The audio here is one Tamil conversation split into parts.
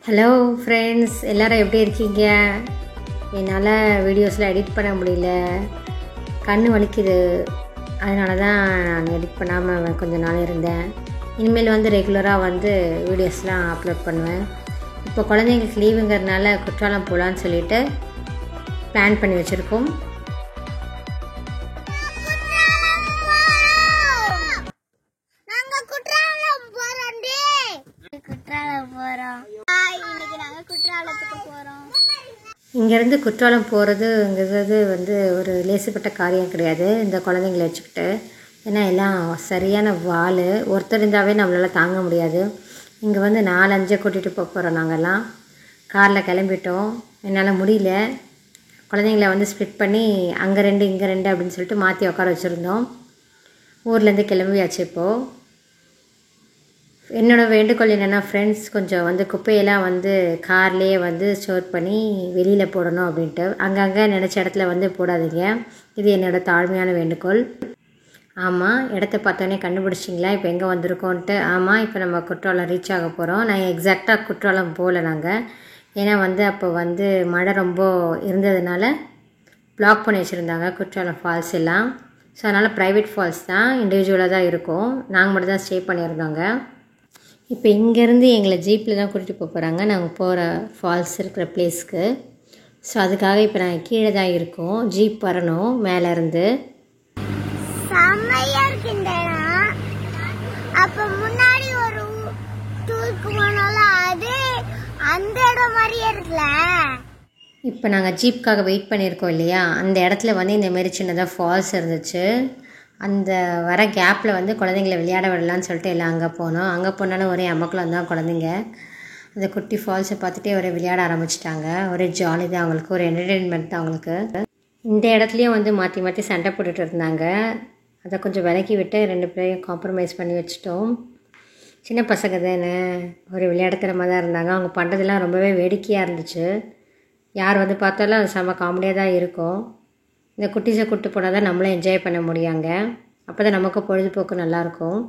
ஹலோ ஃப்ரெண்ட்ஸ், எல்லோரும் எப்படி இருக்கீங்க? என்னால் வீடியோஸில் எடிட் பண்ண முடியல, கண் வலிக்குது. அதனால தான் நான் எடிட் பண்ணாமல் கொஞ்ச நாள் இருந்தேன். இனிமேல் ரெகுலராக வீடியோஸ்லாம் அப்லோட் பண்ணுவேன். இப்போ குழந்தைங்களுக்கு லீவுங்கிறதுனால குற்றாலம் போகலான்னு சொல்லிட்டு பிளான் பண்ணி வச்சுருக்கோம். இங்கேருந்து குற்றாலம் போகிறதுங்கிறது ஒரு லேசுப்பட்ட காரியம் கிடையாது, இந்த குழந்தைங்களை வச்சுக்கிட்டு. ஏன்னா எல்லாம் சரியான வால், ஒருத்தர் இருந்தாவே நம்மளால் தாங்க முடியாது. இங்கே 4-5 கூட்டிகிட்டு போகிறோம். நாங்கள்லாம் காரில் கிளம்பிட்டோம். என்னால் முடியல. குழந்தைங்கள ஸ்ப்ளிட் பண்ணி அங்கே 2 இங்கே 2 அப்படின்னு சொல்லிட்டு மாற்றி உட்கார வச்சுருந்தோம். ஊர்லேருந்து கிளம்பியாச்சு. இப்போது என்னோடய வேண்டுகோள் என்னென்னா, ஃப்ரெண்ட்ஸ் கொஞ்சம் குப்பையெல்லாம் கார்லேயே ஸ்டோர் பண்ணி வெளியில் போடணும் அப்படின்ட்டு. அங்கங்கே நினச்ச இடத்துல போடாதீங்க. இது என்னோடய தாழ்மையான வேண்டுகோள். ஆமாம், இடத்த பார்த்தோன்னே கண்டுபிடிச்சிங்களா இப்போ எங்கே வந்திருக்கோன்ட்டு? ஆமாம், இப்போ நம்ம குற்றாலம் ரீச் ஆக போகிறோம். நான் எக்ஸாக்டாக குற்றாலம் போகல நாங்கள். ஏன்னா அப்போ மழை ரொம்ப இருந்ததுனால பிளாக் பண்ணி வச்சுருந்தாங்க குற்றாலம் ஃபால்ஸ் எல்லாம். ஸோ அதனால் ப்ரைவேட் ஃபால்ஸ் தான், இண்டிவிஜுவலாக தான் இருக்கும். நாங்கள் மட்டும் தான் ஸ்டே பண்ணியிருந்தோங்க. இப்போ இங்கேருந்து எங்களை ஜீப்பில் தான் கூட்டிகிட்டு போகிறாங்க நாங்கள் போகிற ஃபால்ஸ் இருக்கிற பிளேஸ்க்கு. ஸோ அதுக்காக இப்போ நாங்கள் கீழே தான் இருக்கோம். ஜீப் வரணும் மேலேருந்து. செம்மையாக இருக்குண்டா. அப்போ முன்னாடி ஒரு டூருக்கு போனால அது அந்த இடம் மாதிரியே இருக்குல்ல. இப்போ நாங்கள் ஜீப்புக்காக வெயிட் பண்ணியிருக்கோம் இல்லையா, அந்த இடத்துல இந்தமாரி சின்னதாக ஃபால்ஸ் இருந்துச்சு. அந்த வர கேப்பில் குழந்தைங்கள விளையாட விடலான்னு சொல்லிட்டு எல்லாம் அங்கே போனோம். அங்கே போனாலும் ஒரே அமக்கலம் தான். குழந்தைங்க அந்த குட்டி ஃபால்ஸை பார்த்துட்டே ஒரே விளையாட ஆரம்பிச்சிட்டாங்க. ஒரே ஜாலி தான் அவங்களுக்கு, ஒரு என்டர்டெயின்மெண்ட் தான் அவங்களுக்கு. இந்த இடத்துலையும் மாற்றி மாற்றி சண்டை போட்டுட்டு இருந்தாங்க. அதை கொஞ்சம் விலக்கி விட்டு 2 பேரையும் காம்ப்ரமைஸ் பண்ணி வச்சுட்டோம். சின்ன பசங்க தானே, ஒரு விளையாடுத்தனமாக தான் இருந்தாங்க. அவங்க பண்ணுறதுலாம் ரொம்பவே வேடிக்கையாக இருந்துச்சு. யார் பார்த்தாலும் அது செம்ம காமெடியாக தான் இருக்கும். இந்த குட்டீஸை கூப்பிட்டு போனால் தான் நம்மளும் என்ஜாய் பண்ண முடியாங்க. அப்போ தான் நமக்கு பொழுதுபோக்கு நல்லாயிருக்கும்.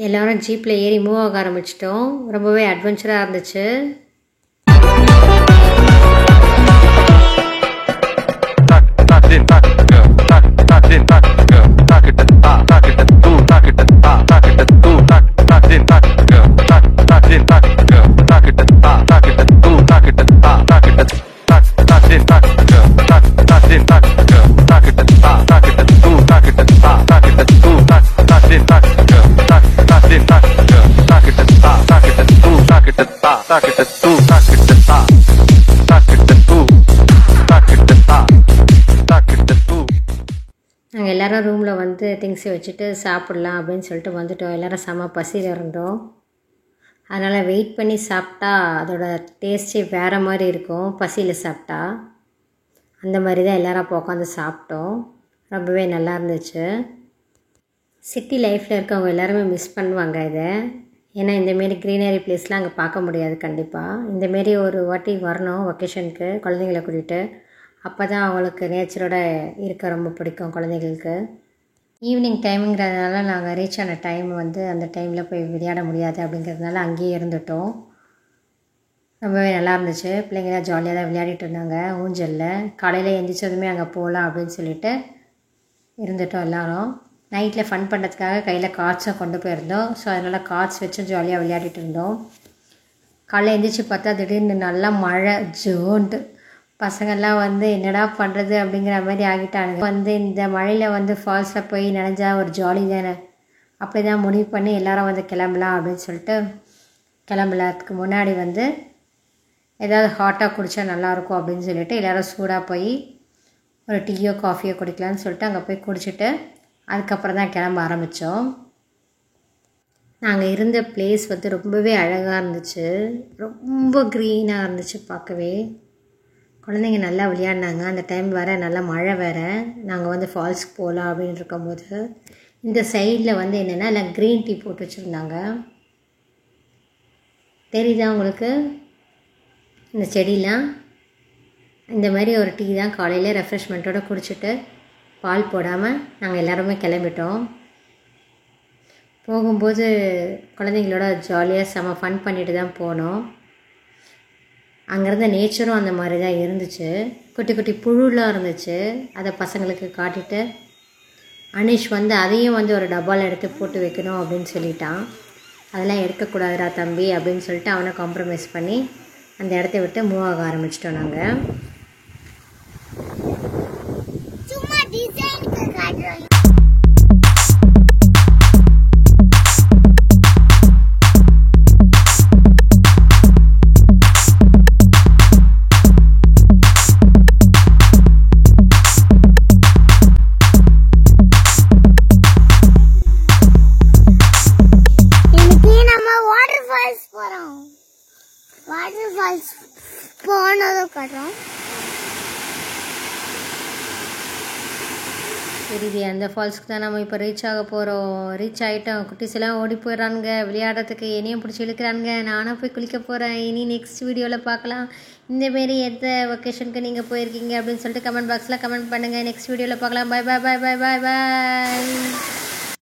எல்லோரும் ஜீப்பில் ஏறி மூவ் ஆக ஆரம்பிச்சிட்டோம். ரொம்பவே அட்வென்ச்சராக இருந்துச்சு. நாங்கள் எல்லோரும் ரூமில் திங்ஸை வச்சுட்டு சாப்பிட்லாம் அப்படின்னு சொல்லிட்டு வந்துட்டோம். எல்லோரும் செம்ம பசியில் இருந்தோம். அதனால் வெயிட் பண்ணி சாப்பிட்டா அதோட டேஸ்ட்டே வேறு மாதிரி இருக்கும். பசியில் சாப்பிட்டா அந்த மாதிரி தான் எல்லோரும் அப்போ உட்காந்து சாப்பிட்டோம். ரொம்பவே நல்லா இருந்துச்சு. சிட்டி லைஃப்பில் இருக்கவங்க எல்லாருமே மிஸ் பண்ணுவாங்க இதை. ஏன்னா இந்தமாரி க்ரீனரி பிளேஸ்லாம் அங்கே பார்க்க முடியாது. கண்டிப்பாக இந்தமாரி ஒரு வாட்டி வரணும் வெக்கேஷனுக்கு குழந்தைங்கள கூட்டிகிட்டு. அப்போ தான் அவங்களுக்கு நேச்சரோட இருக்க ரொம்ப பிடிக்கும் குழந்தைங்களுக்கு. ஈவினிங் டைமுங்கிறதுனால நாங்கள் ரீச் ஆன டைம் அந்த டைமில் போய் விளையாட முடியாது அப்படிங்கிறதுனால அங்கேயே இருந்துட்டோம். ரொம்பவே நல்லா இருந்துச்சு. பிள்ளைங்களாம் ஜாலியாக தான் விளையாடிட்டு இருந்தாங்க ஊஞ்சலில். காலையில் எழுந்திரிச்சதுமே அங்கே போகலாம் அப்படின்னு சொல்லிட்டு இருந்துட்டோம் எல்லோரும். நைட்டில் ஃபன் பண்ணுறதுக்காக கையில் கார்ட்ஸும் கொண்டு போயிருந்தோம். ஸோ அதனால் கார்ட்ஸ் வச்சு ஜாலியாக விளையாடிட்டு இருந்தோம். காலையில் எழுந்திரிச்சு பார்த்தா திடீர்னு நல்லா மழை ஜோன்ட்டு. பசங்கள்லாம் என்னடா பண்ணுறது அப்படிங்கிற மாதிரி ஆகிட்டானுங்க. இந்த மழையில் ஃபால்ஸில் போய் நனைஞ்சா ஒரு ஜாலி தானே. அப்படி தான் முடிவு பண்ணி எல்லோரும் கிளம்பலாம் அப்படின்னு சொல்லிட்டு கிளம்பலாத்துக்கு முன்னாடி ஏதாவது ஹாட்டாக குடித்தா நல்லாயிருக்கும் அப்படின்னு சொல்லிட்டு எல்லோரும் சூடாக போய் ஒரு டீயோ காஃபியோ குடிக்கலான்னு சொல்லிட்டு அங்கே போய் குடிச்சிட்டு அதுக்கப்புறம் தான் கிளம்ப ஆரம்பித்தோம். நாங்கள் இருந்த பிளேஸ் ரொம்பவே அழகாக இருந்துச்சு. ரொம்ப க்ரீனாக இருந்துச்சு பார்க்கவே. குழந்தைங்க நல்லா விளையாடினாங்க. அந்த டைம் வேறு நல்லா மழை வேறு. நாங்கள் ஃபால்ஸ்க்கு போகலாம் அப்படின்னு இருக்கும்போது இந்த சைடில் என்னென்னா எல்லாம் க்ரீன் டீ போட்டு வச்சுருந்தாங்க. தெரியுதா உங்களுக்கு இந்த செடிலாம்? இந்த மாதிரி ஒரு டீ தான் காலையில் ரெஃப்ரெஷ்மெண்ட்டோடு குடிச்சிட்டு பால் போடாமல் நாங்கள் எல்லாருமே கிளம்பிட்டோம். போகும்போது குழந்தைங்களோட ஜாலியாக செம ஃபன் பண்ணிட்டு தான் போனோம். அங்கேருந்த நேச்சரும் அந்த மாதிரி தான் இருந்துச்சு. குட்டி குட்டி புழுலாம் இருந்துச்சு. அதை பசங்களுக்கு காட்டிட்டு அனிஷ் வந்து அதையும் வந்து ஒரு டப்பாவில் எடுத்து போட்டு வைக்கணும் அப்படின்னு சொல்லிட்டான். அதெல்லாம் எடுக்கக்கூடாதுடா தம்பி அப்படின்னு சொல்லிட்டு அவனை காம்ப்ரமைஸ் பண்ணி அந்த இடத்த விட்டு மூவ் ஆக ஆரம்பிச்சிட்டோம். நாங்கள் சும்மா டிசைனுக்கு காட்டுறோம். வாட்டர் ஃபால்ஸ் போனதும் காட்டுறோம். சரி, அந்த ஃபால்ஸ்க்கு தான் நம்ம இப்போ ரீச் ஆக போகிறோம். ரீச் ஆகிட்டோம். குட்டிஸ் எல்லாம் ஓடி போயிடறானுங்க விளையாடுறதுக்கு. என்னையும் பிடிச்சி இழுக்கிறானுங்க. நானும் போய் குளிக்க போகிறேன். இனி நெக்ஸ்ட் வீடியோவில் பார்க்கலாம். இந்தமாரி எந்த வெக்கேஷனுக்கு நீங்கள் போயிருக்கீங்க அப்படின்னு சொல்லிட்டு கமெண்ட் பாக்ஸில் கமெண்ட் பண்ணுங்கள். நெக்ஸ்ட் வீடியோவில் பார்க்கலாம். பை பாய் பாய் பாய் பாய் பாய்.